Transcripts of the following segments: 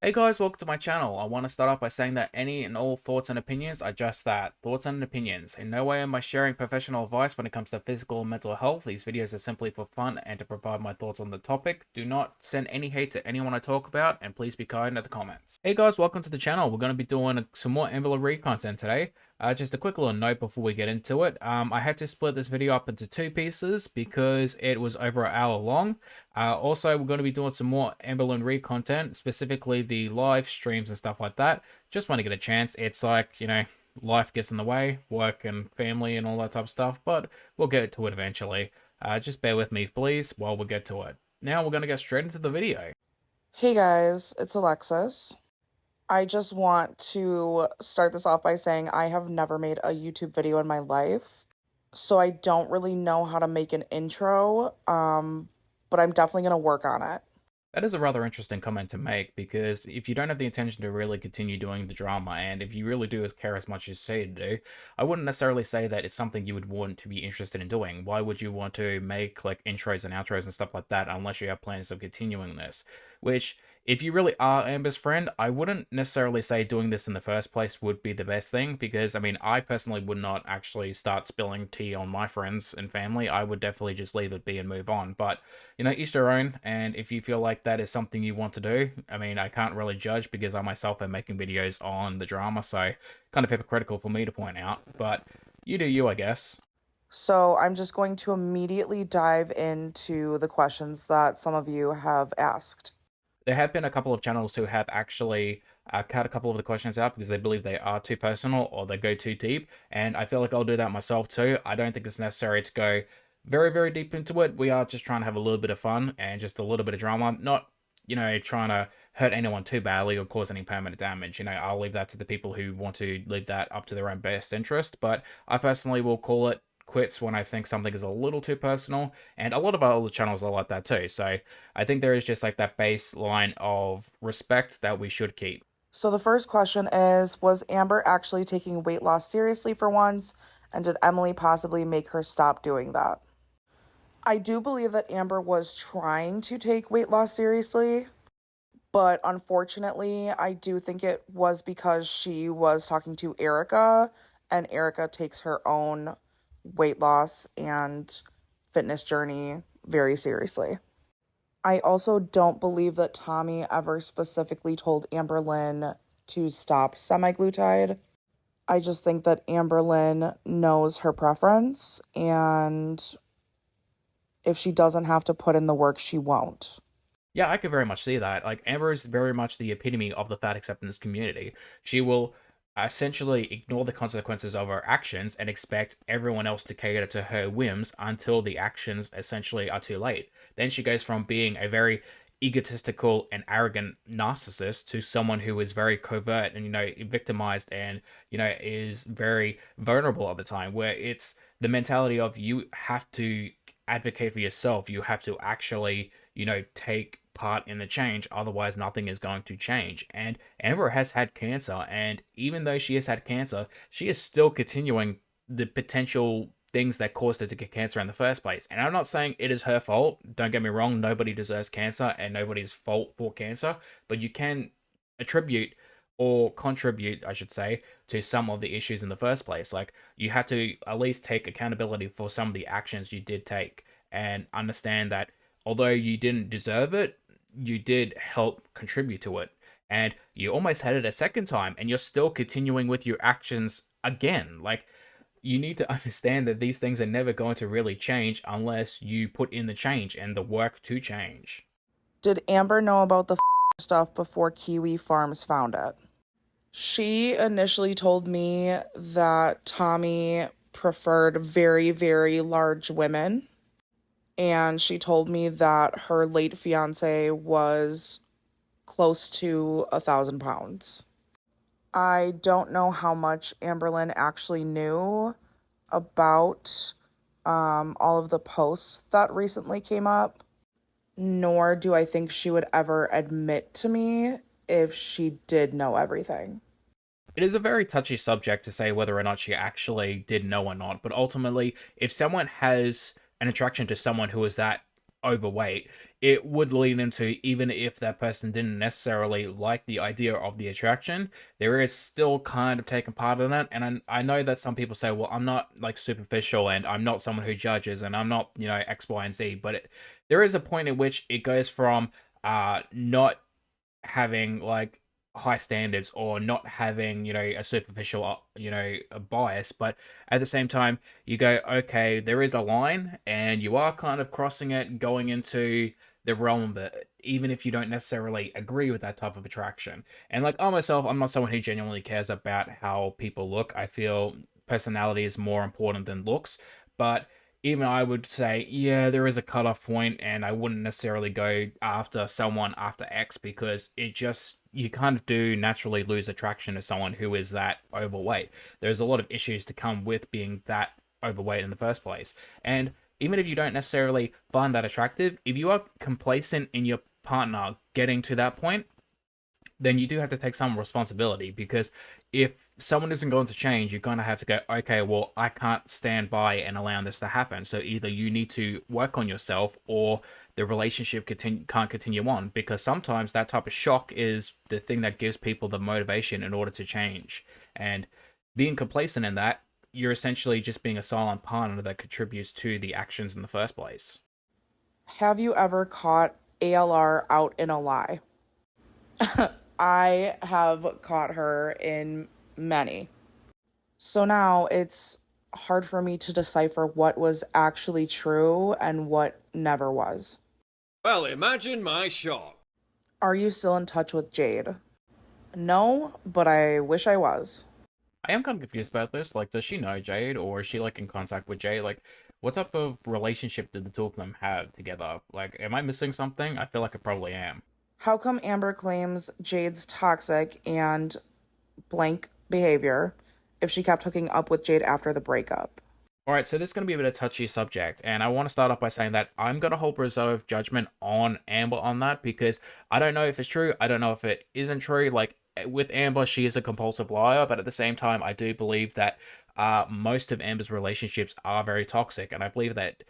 Hey guys, welcome to my channel. I want to start off by saying that any and all thoughts and opinions are just that, thoughts and opinions. In no way am I sharing professional advice when it comes to physical and mental health. These videos are simply for fun and to provide my thoughts on the topic. Do not send any hate to anyone I talk about, and please be kind in the comments. Hey guys, welcome to the channel. We're going to be doing some more Amberlynn content today. Just a quick little note before we get into it. I had to split this video up into two pieces because it was over an hour long. Also, we're going to be doing some more Amberlynn content, specifically the live streams and stuff like that. Just want to get a chance. It's like, life gets in the way, work and family and all that type of stuff, but we'll get to it eventually. Just bear with me, please, while we get to it. Now we're going to get straight into the video. Hey guys, it's Alexis. I just want to start this off by saying I have never made a YouTube video in my life, so I don't really know how to make an intro, but I'm definitely going to work on it. That is a rather interesting comment to make, because if you don't have the intention to really continue doing the drama, and if you really do care as much as you say you do, I wouldn't necessarily say that it's something you would want to be interested in doing. Why would you want to make like intros and outros and stuff like that unless you have plans of continuing this? Which, if you really are Amber's friend, I wouldn't necessarily say doing this in the first place would be the best thing, because, I mean, I personally would not actually start spilling tea on my friends and family. I would definitely just leave it be and move on. But, each their own, and if you feel like that is something you want to do, I mean, I can't really judge because I myself am making videos on the drama, so kind of hypocritical for me to point out, but you do you, I guess. So I'm just going to immediately dive into the questions that some of you have asked. There have been a couple of channels who have actually cut a couple of the questions out because they believe they are too personal or they go too deep, and I feel like I'll do that myself too. I don't think it's necessary to go very, very deep into it. We are just trying to have a little bit of fun and just a little bit of drama, not, trying to hurt anyone too badly or cause any permanent damage. I'll leave that to the people who want to leave that up to their own best interest, but I personally will call it quits when I think something is a little too personal, and a lot of our other channels are like that too, so I think there is just like that baseline of respect that we should keep. So the first question is, was Amber actually taking weight loss seriously for once, and did Emily possibly make her stop doing that? I do believe that Amber was trying to take weight loss seriously, but unfortunately, I do think it was because she was talking to Erica, and Erica takes her own weight loss and fitness journey very seriously. I also don't believe that Tommy ever specifically told Amberlynn to stop semaglutide. I just think that Amberlynn knows her preference, and if she doesn't have to put in the work, she won't. Yeah, I could very much see that. Like, Amber is very much the epitome of the fat acceptance community. She will essentially ignore the consequences of her actions and expect everyone else to cater to her whims until the actions essentially are too late. Then she goes from being a very egotistical and arrogant narcissist to someone who is very covert and, victimized and, is very vulnerable at the time, where it's the mentality of you have to advocate for yourself. You have to actually, take part in the change, otherwise nothing is going to change. And Amber has had cancer, and even though she has had cancer, she is still continuing the potential things that caused her to get cancer in the first place. And I'm not saying it is her fault, don't get me wrong, nobody deserves cancer and nobody's fault for cancer, but you can attribute or contribute, I should say, to some of the issues in the first place. Like, you have to at least take accountability for some of the actions you did take and understand that although you didn't deserve it, you did help contribute to it. And you almost had it a second time, and you're still continuing with your actions again. Like, you need to understand that these things are never going to really change unless you put in the change and the work to change. Did Amber know about the stuff before Kiwi Farms found it? She initially told me that Tommy preferred very, very large women. And she told me that her late fiance was close to 1,000 pounds. I don't know how much Amberlynn actually knew about all of the posts that recently came up, nor do I think she would ever admit to me if she did know everything. It is a very touchy subject to say whether or not she actually did know or not, but ultimately, if someone has an attraction to someone who is that overweight, it would lead into, even if that person didn't necessarily like the idea of the attraction, there is still kind of taking part in it. And I know that some people say, well, I'm not like superficial and I'm not someone who judges and I'm not, X, Y, and Z. But there is a point in which it goes from not having like high standards or not having a superficial a bias, but at the same time you go, okay, there is a line and you are kind of crossing it, going into the realm of it, even if you don't necessarily agree with that type of attraction. And like, I myself, I'm not someone who genuinely cares about how people look. I feel personality is more important than looks, but even I would say, yeah, there is a cutoff point, and I wouldn't necessarily go after someone after X, because it just, you kind of do naturally lose attraction to someone who is that overweight. There's a lot of issues to come with being that overweight in the first place. And even if you don't necessarily find that attractive, if you are complacent in your partner getting to that point, then you do have to take some responsibility, because if someone isn't going to change, you're going to have to go, okay, well, I can't stand by and allow this to happen. So either you need to work on yourself, or the relationship can't continue on, because sometimes that type of shock is the thing that gives people the motivation in order to change. And being complacent in that, you're essentially just being a silent partner that contributes to the actions in the first place. Have you ever caught ALR out in a lie? I have caught her in many. So now it's hard for me to decipher what was actually true and what never was. Well, imagine my shock. Are you still in touch with Jade? No, but I wish I was. I am kind of confused about this. Like, does she know Jade, or is she like in contact with Jade? Like, what type of relationship did the two of them have together? Like, am I missing something? I feel like I probably am. How come Amber claims Jade's toxic and blank behavior if she kept hooking up with Jade after the breakup? All right, so this is going to be a bit of a touchy subject, and I want to start off by saying that I'm going to hold reserve judgment on Amber on that, because I don't know if it's true. I don't know if it isn't true. Like, with Amber, she is a compulsive liar, but at the same time, I do believe that most of Amber's relationships are very toxic, and I believe that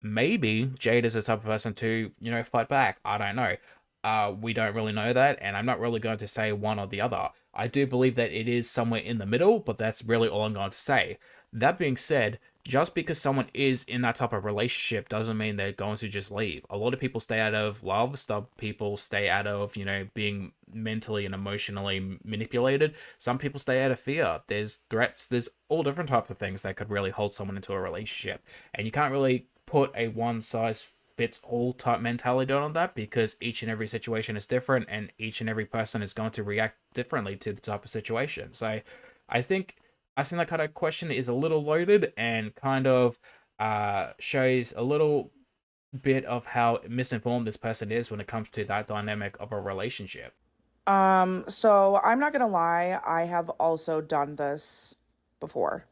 maybe Jade is the type of person to, fight back. I don't know. We don't really know that, and I'm not really going to say one or the other. I do believe that it is somewhere in the middle, but that's really all I'm going to say. That being said, just because someone is in that type of relationship doesn't mean they're going to just leave. A lot of people stay out of love. Some people stay out of, being mentally and emotionally manipulated. Some people stay out of fear. There's threats. There's all different types of things that could really hold someone into a relationship. And you can't really put a one size fits all type mentality on that, because each and every situation is different, and each and every person is going to react differently to the type of situation. So I think that kind of question is a little loaded, and kind of shows a little bit of how misinformed this person is when it comes to that dynamic of a relationship. So I'm not gonna lie, I have also done this before.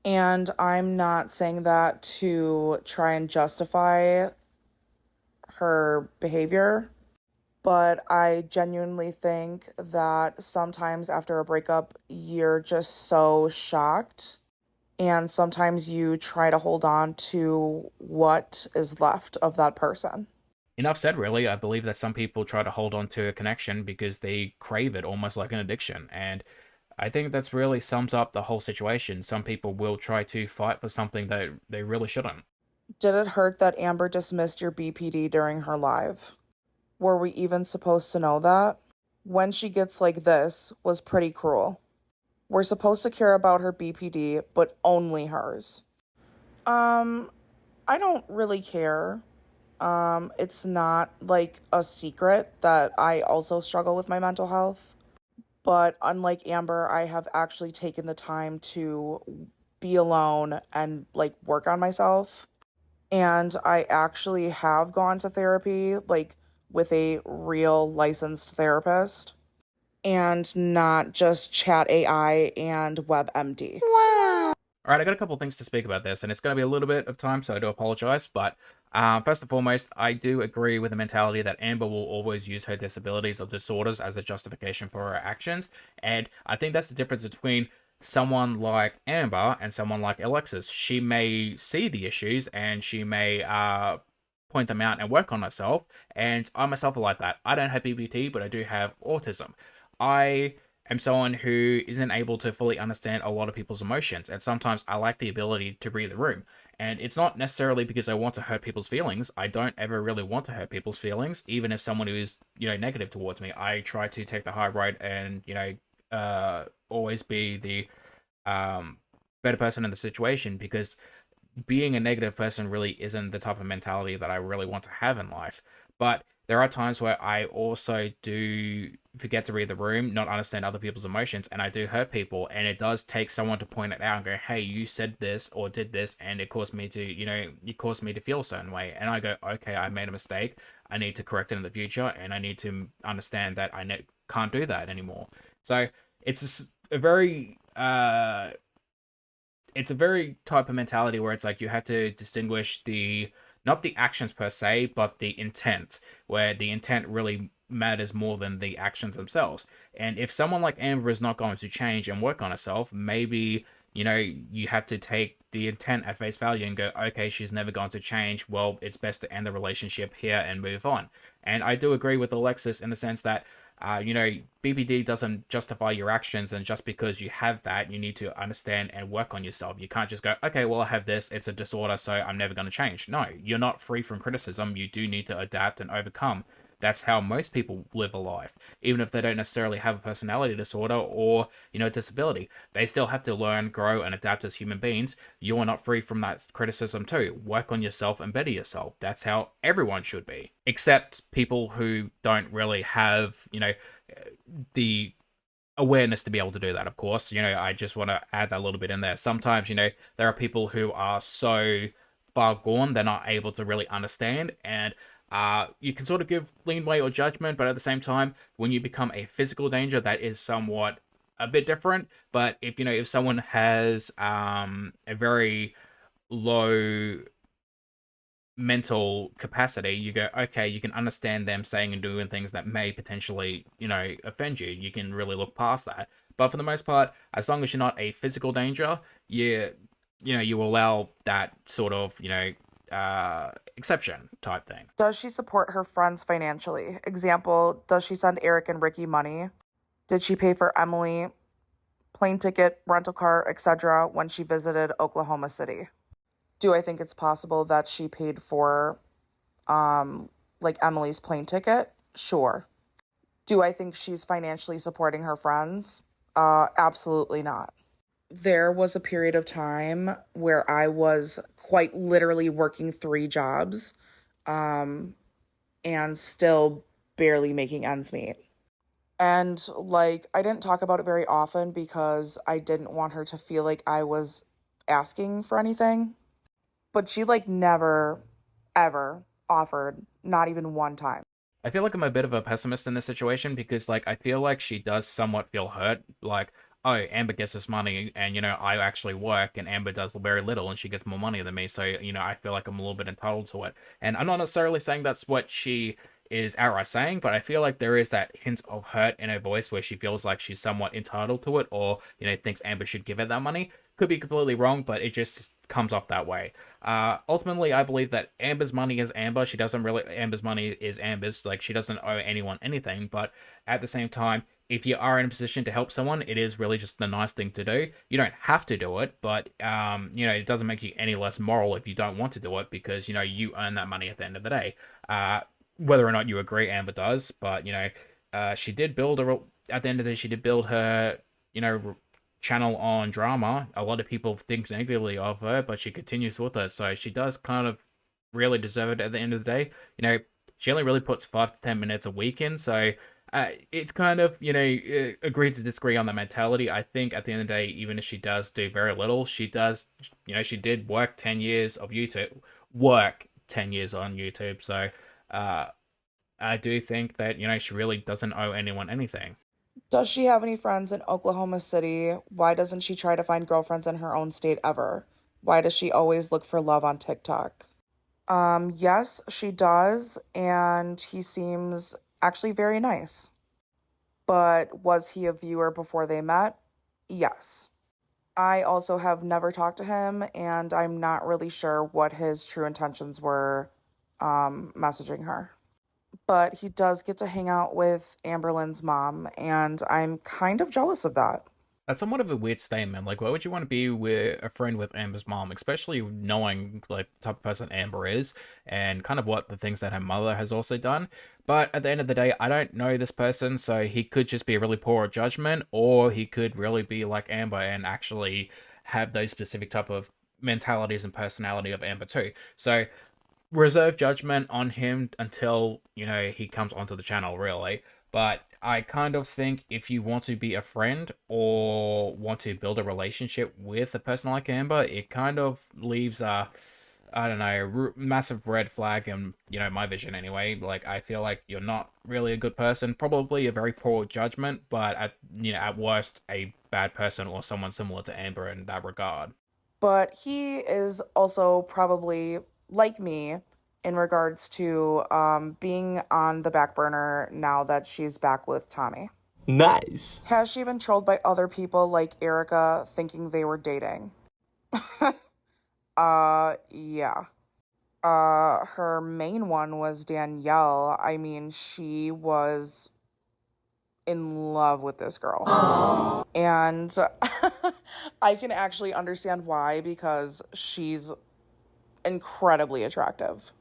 And I'm not saying that to try and justify her behavior, but I genuinely think that sometimes after a breakup, you're just so shocked. And sometimes you try to hold on to what is left of that person. Enough said, really. I believe that some people try to hold on to a connection because they crave it almost like an addiction. And I think that's really sums up the whole situation. Some people will try to fight for something that they really shouldn't. Did it hurt that Amber dismissed your BPD during her live? Were we even supposed to know that? When she gets like this was pretty cruel. We're supposed to care about her BPD, but only hers. Um, I don't really care. It's not like a secret that I also struggle with my mental health. But unlike Amber, I have actually taken the time to be alone and like work on myself. And I actually have gone to therapy, like with a real licensed therapist, and not just Chat AI and WebMD. All right, I got a couple of things to speak about this, and it's going to be a little bit of time, so I do apologize. But first and foremost, I do agree with the mentality that Amber will always use her disabilities or disorders as a justification for her actions. And I think that's the difference between someone like Amber and someone like Alexis. She may see the issues, and she may point them out and work on myself. And I myself are like that. I don't have BPT, but I do have autism. I am someone who isn't able to fully understand a lot of people's emotions, and sometimes I lack the ability to read the room. And it's not necessarily because I want to hurt people's feelings. I don't ever really want to hurt people's feelings, even if someone who is, negative towards me. I try to take the high road and, always be the better person in the situation, because being a negative person really isn't the type of mentality that I really want to have in life. But there are times where I also do forget to read the room, not understand other people's emotions, and I do hurt people. And it does take someone to point it out and go, hey, you said this or did this, and it caused me to, you caused me to feel a certain way. And I go, okay, I made a mistake. I need to correct it in the future, and I need to understand that I can't do that anymore. So it's a very it's a very type of mentality where it's like you have to distinguish the not the actions per se, but the intent, where the intent really matters more than the actions themselves. And if someone like Amber is not going to change and work on herself, maybe you have to take the intent at face value and go, okay, she's never going to change. Well, it's best to end the relationship here and move on. And I do agree with Alexis in the sense that BPD doesn't justify your actions, and just because you have that, you need to understand and work on yourself. You can't just go, okay, well, I have this, it's a disorder, so I'm never going to change. No, you're not free from criticism. You do need to adapt and overcome. That's how most people live a life, even if they don't necessarily have a personality disorder or, disability. They still have to learn, grow, and adapt as human beings. You are not free from that criticism too. Work on yourself and better yourself. That's how everyone should be, except people who don't really have, the awareness to be able to do that, of course. I just want to add that a little bit in there. Sometimes, there are people who are so far gone, they're not able to really understand, and you can sort of give leeway or judgment, but at the same time, when you become a physical danger, that is somewhat a bit different. But if someone has a very low mental capacity, you go, okay, you can understand them saying and doing things that may potentially, offend you. You can really look past that. But for the most part, as long as you're not a physical danger, you allow that sort of, exception type thing. Does she support her friends financially? Example, does she send Eric and Ricky money? Did she pay for Emily plane ticket, rental car, etc. when she visited Oklahoma City? Do I think it's possible that she paid for Emily's plane ticket? Sure. Do I think she's financially supporting her friends? Absolutely not. There was a period of time where I was quite literally working 3 jobs and still barely making ends meet. And I didn't talk about it very often because I didn't want her to feel like I was asking for anything. But she never, ever offered, not even one time. I feel like I'm a bit of a pessimist in this situation, because I feel like she does somewhat feel hurt. Like, oh, Amber gets this money, and I actually work, and Amber does very little, and she gets more money than me. So I feel like I'm a little bit entitled to it. And I'm not necessarily saying that's what she is outright saying, but I feel like there is that hint of hurt in her voice where she feels like she's somewhat entitled to it, or thinks Amber should give her that money. Could be completely wrong, but it just comes off that way. Ultimately, I believe that Amber's money is Amber. Amber's money is Amber's. She doesn't owe anyone anything. But at the same time, if you are in a position to help someone, it is really just the nice thing to do. You don't have to do it, but it doesn't make you any less moral if you don't want to do it, because you earn that money at the end of the day. Whether or not you agree, Amber does, but she did build at the end of the day, she did build her channel on drama. A lot of people think negatively of her, but she continues with it, so she does kind of really deserve it at the end of the day. She only really puts 5 to 10 minutes a week in, so it's kind of, agree to disagree on the mentality. I think at the end of the day, even if she does do very little, she does, she did work 10 years on YouTube, so I do think that, she really doesn't owe anyone anything. Does she have any friends in Oklahoma City? Why doesn't she try to find girlfriends in her own state ever? Why does she always look for love on TikTok? Yes, she does, and he seems actually very nice. But was he a viewer before they met? Yes. I also have never talked to him, and I'm not really sure what his true intentions were messaging her. But he does get to hang out with Amberlynn's mom, and I'm kind of jealous of that. That's somewhat of a weird statement. Like, why would you want to be with a friend with Amber's mom, especially knowing like the type of person Amber is and kind of what the things that her mother has also done. But at the end of the day, I don't know this person, so he could just be really poor at judgment, or he could really be like Amber and actually have those specific type of mentalities and personality of Amber too. So reserve judgment on him until, he comes onto the channel, really. But I kind of think if you want to be a friend or want to build a relationship with a person like Amber, it kind of leaves a, I don't know, massive red flag in, my vision anyway. Like, I feel like you're not really a good person, probably a very poor judgment, but at worst, a bad person or someone similar to Amber in that regard. But he is also probably like me in regards to being on the back burner now that she's back with Tommy. Nice. Has she been trolled by other people like Erica thinking they were dating? Yeah. Her main one was Danielle. I mean, she was in love with this girl. Aww. And I can actually understand why, because she's incredibly attractive.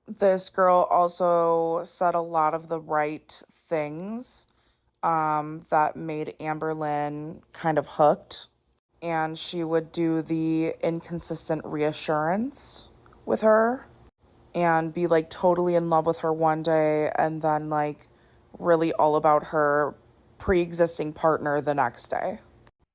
This girl also said a lot of the right things that made Amberlynn kind of hooked. And she would do the inconsistent reassurance with her and be like totally in love with her one day and then like really all about her pre-existing partner the next day.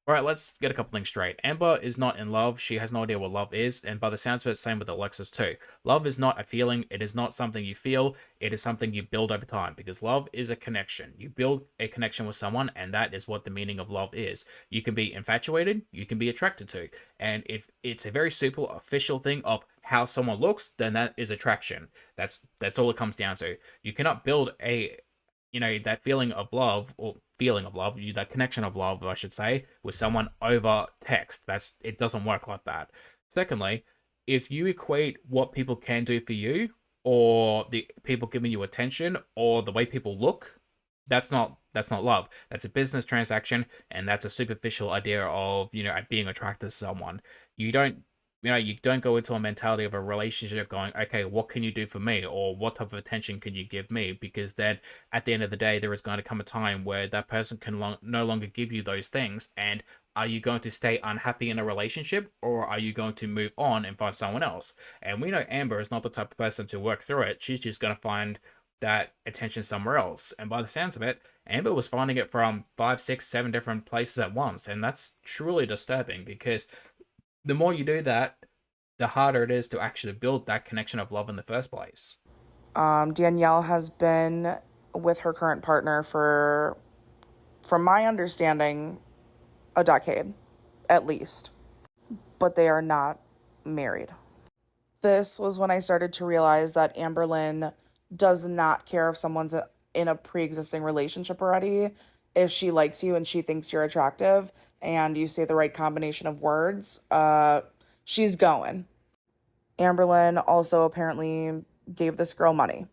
All right, let's get a couple things straight. Amber is not in love. She has no idea what love is. And by the sounds of it, same with Alexis too. Love is not a feeling. It is not something you feel. It is something you build over time, because love is a connection. You build a connection with someone, and that is what the meaning of love is. You can be infatuated. You can be attracted to. And if it's a very superficial thing of how someone looks, then that is attraction. That's all it comes down to. You cannot build that feeling of love, that connection of love, I should say, with someone over text. It doesn't work like that. Secondly, if you equate what people can do for you, or the people giving you attention, or the way people look, that's not love. That's a business transaction, and that's a superficial idea of, being attracted to someone. You don't go into a mentality of a relationship going, okay, what can you do for me? Or what type of attention can you give me? Because then at the end of the day, there is going to come a time where that person can no longer give you those things. And are you going to stay unhappy in a relationship, or are you going to move on and find someone else? And we know Amber is not the type of person to work through it. She's just going to find that attention somewhere else. And by the sounds of it, Amber was finding it from 5, 6, 7 different places at once. And that's truly disturbing, because the more you do that, the harder it is to actually build that connection of love in the first place. Danielle has been with her current partner for, from my understanding, a decade, at least. But they are not married. This was when I started to realize that Amberlynn does not care if someone's in a pre-existing relationship already. If she likes you and she thinks you're attractive and you say the right combination of words, she's going. Amberlynn also apparently gave this girl money.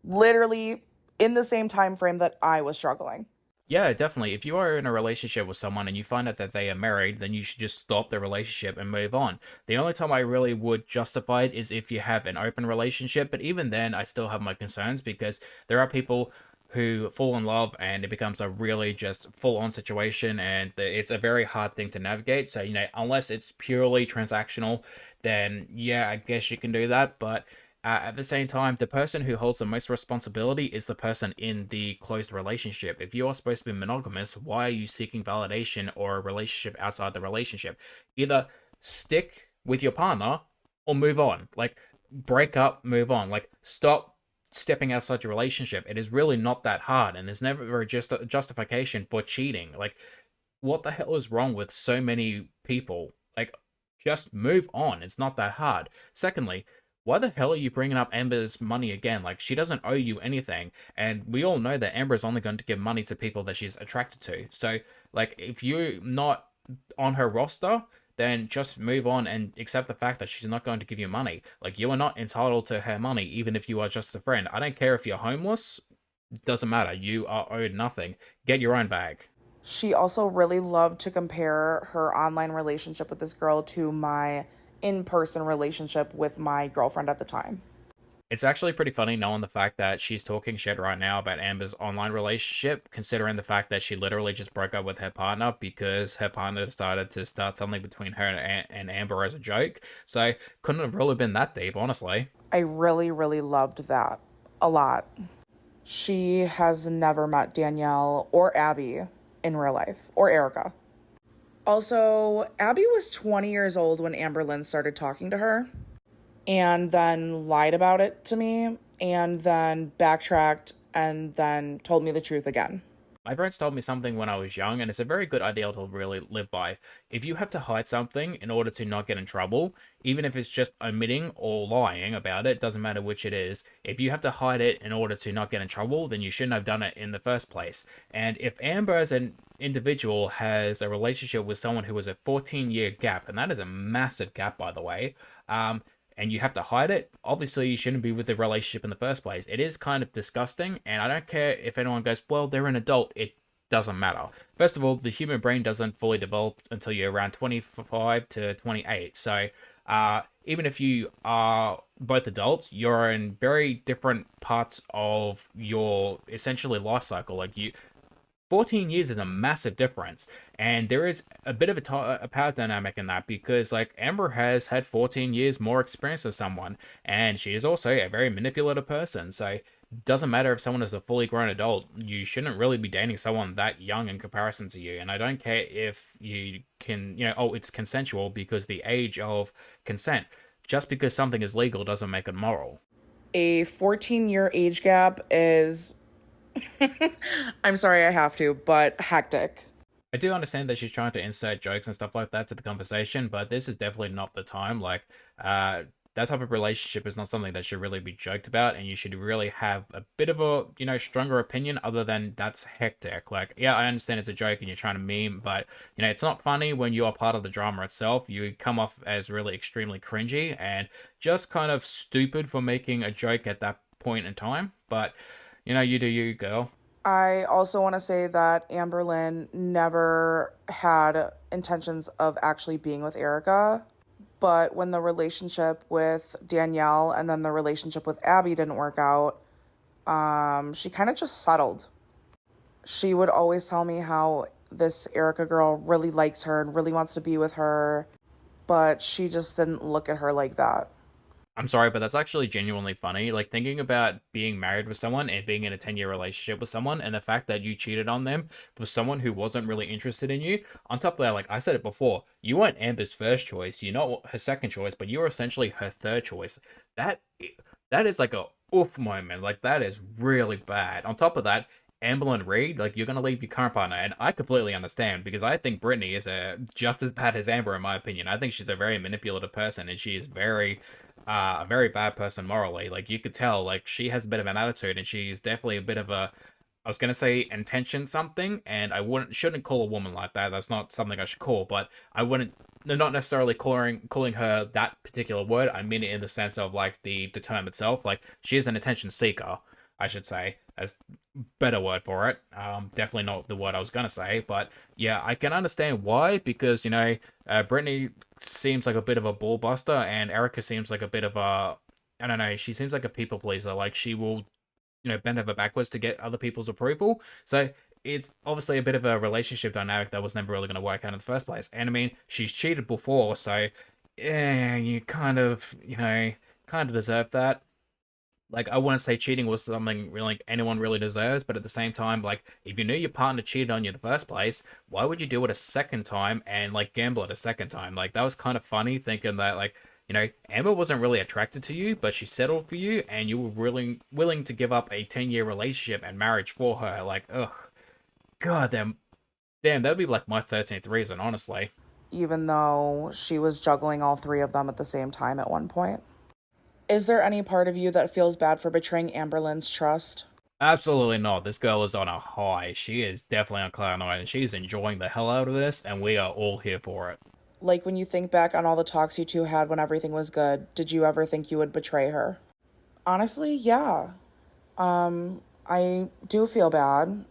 Literally in the same time frame that I was struggling. Yeah, definitely. If you are in a relationship with someone and you find out that they are married, then you should just stop the relationship and move on. The only time I really would justify it is if you have an open relationship, but even then I still have my concerns, because there are people who fall in love and it becomes a really just full-on situation, and it's a very hard thing to navigate. So, unless it's purely transactional, then yeah, I guess you can do that. But at the same time, the person who holds the most responsibility is the person in the closed relationship. If you are supposed to be monogamous, why are you seeking validation or a relationship outside the relationship? Either stick with your partner or move on. Like, break up, move on. Like, stop stepping outside your relationship. It is really not that hard, and there's never just a justification for cheating. Like, what the hell is wrong with so many people? Like, just move on. It's not that hard. Secondly, why the hell are you bringing up Amber's money again? Like, she doesn't owe you anything, and we all know that Amber is only going to give money to people that she's attracted to. So, like, if you're not on her roster, then just move on and accept the fact that she's not going to give you money. Like, you are not entitled to her money, even if you are just a friend. I don't care if you're homeless, doesn't matter. You are owed nothing. Get your own bag. She also really loved to compare her online relationship with this girl to my in person relationship with my girlfriend at the time. It's actually pretty funny knowing the fact that she's talking shit right now about Amber's online relationship, considering the fact that she literally just broke up with her partner because her partner decided to start something between her and Amber as a joke. So, couldn't have really been that deep, honestly. I really, really loved that a lot. She has never met Danielle or Abby in real life, or Erica. Also, Abby was 20 years old when Amberlynn started talking to her, and then lied about it to me, and then backtracked, and then told me the truth again. My parents told me something when I was young, and it's a very good ideal to really live by. If you have to hide something in order to not get in trouble, even if it's just omitting or lying about it, doesn't matter which it is, if you have to hide it in order to not get in trouble, then you shouldn't have done it in the first place. And if Amber as an individual has a relationship with someone who has a 14-year gap, and that is a massive gap, by the way, and you have to hide it, obviously you shouldn't be with the relationship in the first place. It is kind of disgusting, and I don't care if anyone goes, well, they're an adult. It doesn't matter. First of all, the human brain doesn't fully develop until you're around 25 to 28. So even if you are both adults, you're in very different parts of your essentially life cycle. Like, 14 years is a massive difference, and there is a bit of a power dynamic in that, because like Amber has had 14 years more experience than someone, and she is also a very manipulative person. So it doesn't matter if someone is a fully grown adult, you shouldn't really be dating someone that young in comparison to you. And I don't care if you can, oh, it's consensual, because the age of consent, just because something is legal doesn't make it moral. A 14-year age gap is, I'm sorry I have to, but hectic. I do understand that she's trying to insert jokes and stuff like that to the conversation, but this is definitely not the time. Like, that type of relationship is not something that should really be joked about, and you should really have a bit of a, stronger opinion other than that's hectic. Like, yeah, I understand it's a joke and you're trying to meme, but, it's not funny when you are part of the drama itself. You come off as really extremely cringy and just kind of stupid for making a joke at that point in time. But, you do you, girl. I also want to say that Amberlynn never had intentions of actually being with Erica, but when the relationship with Danielle and then the relationship with Abby didn't work out, she kind of just settled. She would always tell me how this Erica girl really likes her and really wants to be with her, but she just didn't look at her like that. I'm sorry, but that's actually genuinely funny. Like, thinking about being married with someone and being in a 10-year relationship with someone, and the fact that you cheated on them for someone who wasn't really interested in you. On top of that, like I said it before, you weren't Amber's first choice. You're not her second choice, but you're essentially her third choice. That that is like a oof moment. Like, that is really bad. On top of that, Amberlynn Reid, like, you're gonna leave your current partner, and I completely understand, because I think Brittany is just as bad as Amber, in my opinion. I think she's a very manipulative person, and she is a very bad person morally. Like, you could tell, like, she has a bit of an attitude, and she's definitely a bit of a, I was gonna say intention something, and I shouldn't call a woman like that. That's not something I should call, but I wouldn't, not necessarily calling her that particular word. I mean it in the sense of, like, the term itself. Like, she is an attention seeker, I should say, as better word for it. Definitely not the word I was gonna say, but yeah, I can understand why, because Brittany seems like a bit of a ball buster, and Erica seems like a bit of a, I don't know, she seems like a people pleaser. Like, she will, bend over backwards to get other people's approval. So it's obviously a bit of a relationship dynamic that was never really going to work out in the first place. And I mean, she's cheated before, so yeah, you kind of deserve that. Like, I wouldn't say cheating was something really anyone really deserves, but at the same time, like, if you knew your partner cheated on you in the first place, why would you do it a second time and, like, gamble it a second time? Like, that was kind of funny, thinking that, like, Amber wasn't really attracted to you, but she settled for you, and you were willing to give up a 10-year relationship and marriage for her. Like, ugh. God, damn, that would be, like, my 13th reason, honestly. Even though she was juggling all three of them at the same time at one point. Is there any part of you that feels bad for betraying Amberlynn's trust? Absolutely not. This girl is on a high. She is definitely on cloud nine, and she's enjoying the hell out of this, and we are all here for it. Like, when you think back on all the talks you two had when everything was good, did you ever think you would betray her? Honestly, yeah. I do feel bad.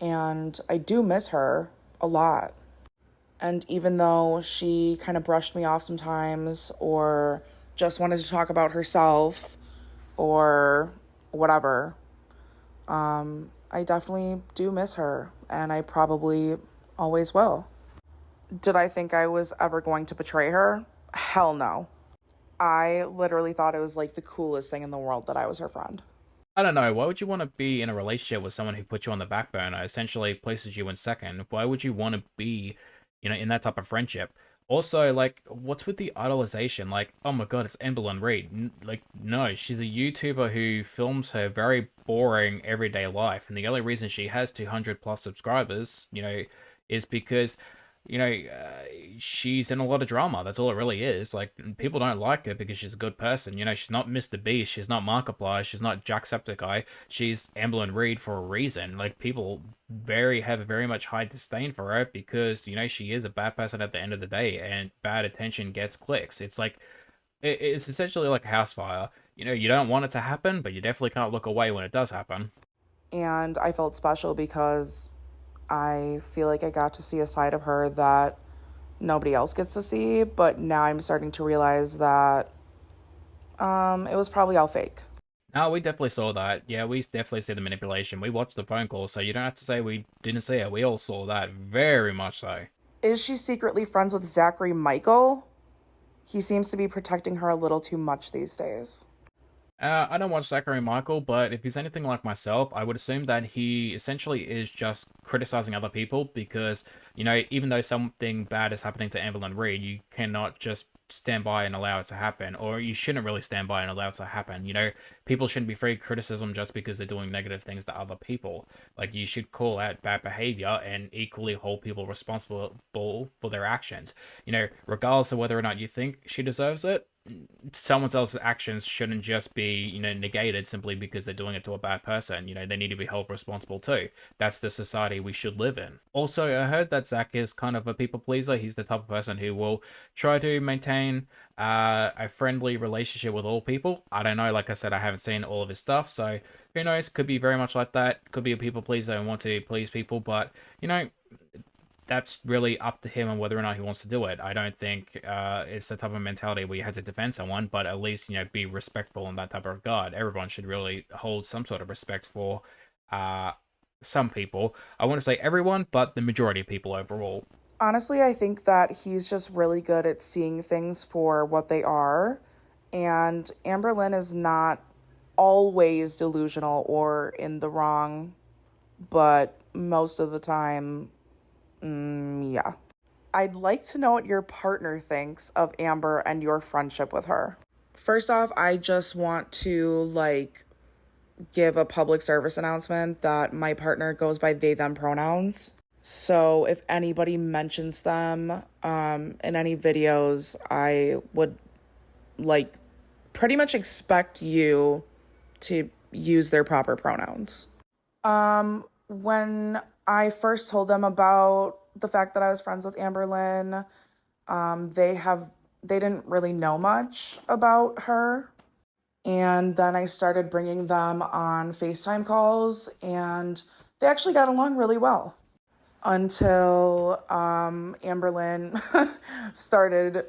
And I do miss her a lot. And even though she kind of brushed me off sometimes or just wanted to talk about herself or whatever, I definitely do miss her, and I probably always will. Did I think I was ever going to betray her? Hell no. I literally thought it was like the coolest thing in the world that I was her friend. I don't know. Why would you want to be in a relationship with someone who puts you on the back burner, essentially places you in second? Why would you want to be, in that type of friendship? Also, like, what's with the idolization? Like, oh my god, it's Amberlynn Reid. Like, no, she's a YouTuber who films her very boring everyday life, and the only reason she has 200 plus subscribers, is because she's in a lot of drama. That's all it really is. Like, people don't like her because she's a good person. She's not Mr. Beast. She's not Markiplier. She's not Jacksepticeye. She's Amberlynn Reid for a reason. Like, people have a very much high disdain for her because, she is a bad person at the end of the day, and bad attention gets clicks. It's like, it's essentially like a house fire. You don't want it to happen, but you definitely can't look away when it does happen. And I felt special because I feel like I got to see a side of her that nobody else gets to see, but now I'm starting to realize that it was probably all fake. No, we definitely saw that. Yeah, we definitely see the manipulation. We watched the phone call, so you don't have to say we didn't see it. We all saw that, very much so. Is she secretly friends with Zachary Michael? He seems to be protecting her a little too much these days. I don't watch Zachary Michael, but if he's anything like myself, I would assume that he essentially is just criticizing other people because, even though something bad is happening to Amberlynn Reid, you cannot just stand by and allow it to happen, or you shouldn't really stand by and allow it to happen. People shouldn't be free of criticism just because they're doing negative things to other people. Like, you should call out bad behavior and equally hold people responsible for their actions. Regardless of whether or not you think she deserves it, someone else's actions shouldn't just be, negated simply because they're doing it to a bad person. They need to be held responsible too. That's the society we should live in. Also, I heard that Zach is kind of a people pleaser. He's the type of person who will try to maintain a friendly relationship with all people. I don't know. Like I said, I haven't seen all of his stuff, so who knows? Could be very much like that. Could be a people pleaser and want to please people, but that's really up to him and whether or not he wants to do it. I don't think it's the type of mentality where you have to defend someone, but at least, be respectful in that type of regard. Everyone should really hold some sort of respect for some people. I want to say everyone, but the majority of people overall. Honestly, I think that he's just really good at seeing things for what they are. And Amberlynn is not always delusional or in the wrong, but most of the time, yeah. I'd like to know what your partner thinks of Amber and your friendship with her. First off, I just want to give a public service announcement that my partner goes by they them pronouns. So if anybody mentions them in any videos, I would pretty much expect you to use their proper pronouns. When I first told them about the fact that I was friends with Amberlynn, they didn't really know much about her. And then I started bringing them on FaceTime calls, and they actually got along really well until Amberlynn started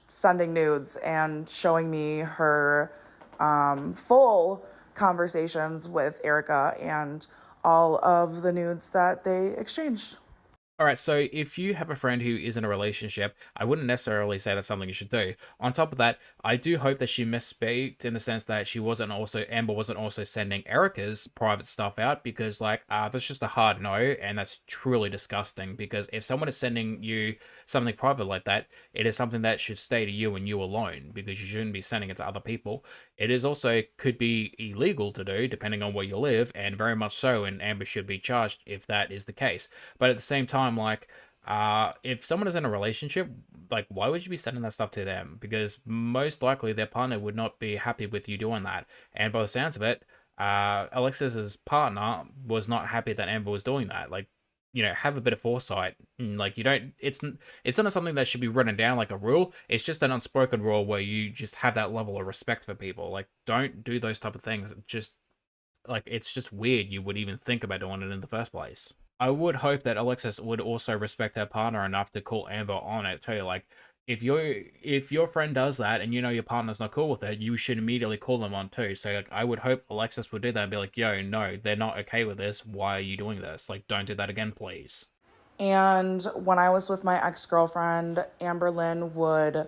sending nudes and showing me her full conversations with Erica and all of the nudes that they exchanged. All right, so if you have a friend who is in a relationship, I wouldn't necessarily say that's something you should do. On top of that, I do hope that she misspeaked in the sense that Amber wasn't also sending Erica's private stuff out because, that's just a hard no, and that's truly disgusting because if someone is sending you something private like that, it is something that should stay to you and you alone because you shouldn't be sending it to other people. It is also could be illegal to do depending on where you live, and very much so, and Amber should be charged if that is the case. But at the same time, if someone is in a relationship, why would you be sending that stuff to them? Because most likely their partner would not be happy with you doing that. And by the sounds of it, Alexis's partner was not happy that Amber was doing that. Like, have a bit of foresight. Like, you don't. It's not something that should be written down like a rule. It's just an unspoken rule where you just have that level of respect for people. Like, don't do those type of things. Just like, it's just weird you would even think about doing it in the first place. I would hope that Alexis would also respect her partner enough to call Amber on it too. Like, if your friend does that and your partner's not cool with it, you should immediately call them on too. So like, I would hope Alexis would do that and be like, "Yo, no, they're not okay with this. Why are you doing this? Like, don't do that again, please." And when I was with my ex-girlfriend, Amberlynn would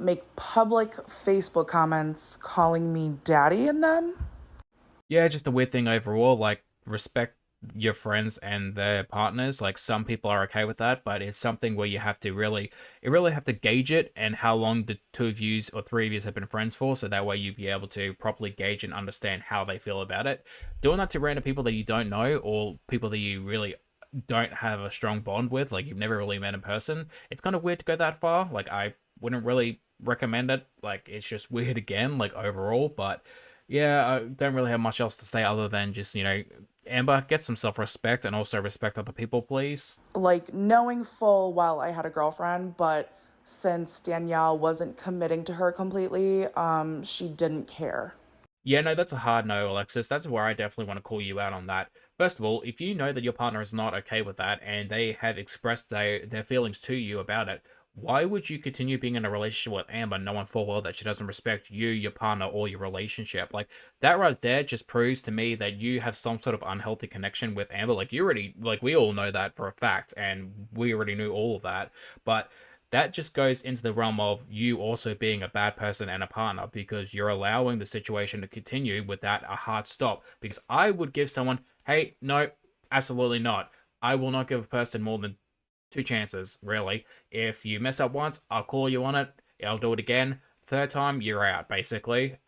make public Facebook comments calling me daddy in them. Yeah, just a weird thing overall. Like, respect your friends and their partners. Like, some people are okay with that, but it's something where you really have to gauge it and how long the two of you or three of you have been friends for, so that way you'd be able to properly gauge and understand how they feel about it. Doing that to random people that you don't know, or people that you really don't have a strong bond with, like you've never really met in person, it's kind of weird to go that far. Like, I wouldn't really recommend it. Like, it's just weird again, like overall. But yeah, I don't really have much else to say other than just, Amber, get some self-respect and also respect other people, please. Like, knowing full well I had a girlfriend, but since Danielle wasn't committing to her completely, she didn't care. Yeah, no, that's a hard no, Alexis. That's where I definitely want to call you out on that. First of all, if you know that your partner is not okay with that and they have expressed their feelings to you about it, why would you continue being in a relationship with Amber knowing full well that she doesn't respect you, your partner, or your relationship? Like, that right there just proves to me that you have some sort of unhealthy connection with Amber. Like, we all know that for a fact, and we already knew all of that. But that just goes into the realm of you also being a bad person and a partner, because you're allowing the situation to continue without a hard stop. Because I would give someone, hey, no, absolutely not. I will not give a person more than two chances, really. If you mess up once, I'll call you on it. I'll do it again. Third time, you're out, basically.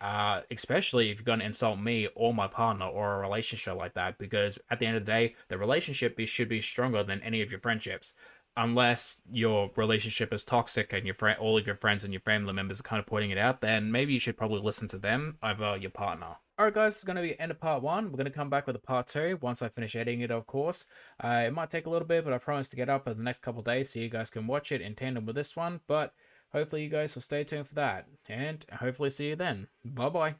Especially if you're going to insult me or my partner or a relationship like that, because at the end of the day, the relationship should be stronger than any of your friendships. Unless your relationship is toxic and all of your friends and your family members are kind of pointing it out, then maybe you should probably listen to them over your partner. Alright guys, it's going to be the end of part 1. We're going to come back with a part 2 once I finish editing it, of course. It might take a little bit, but I promise to get up in the next couple of days so you guys can watch it in tandem with this one. But hopefully you guys will stay tuned for that. And hopefully see you then. Bye bye.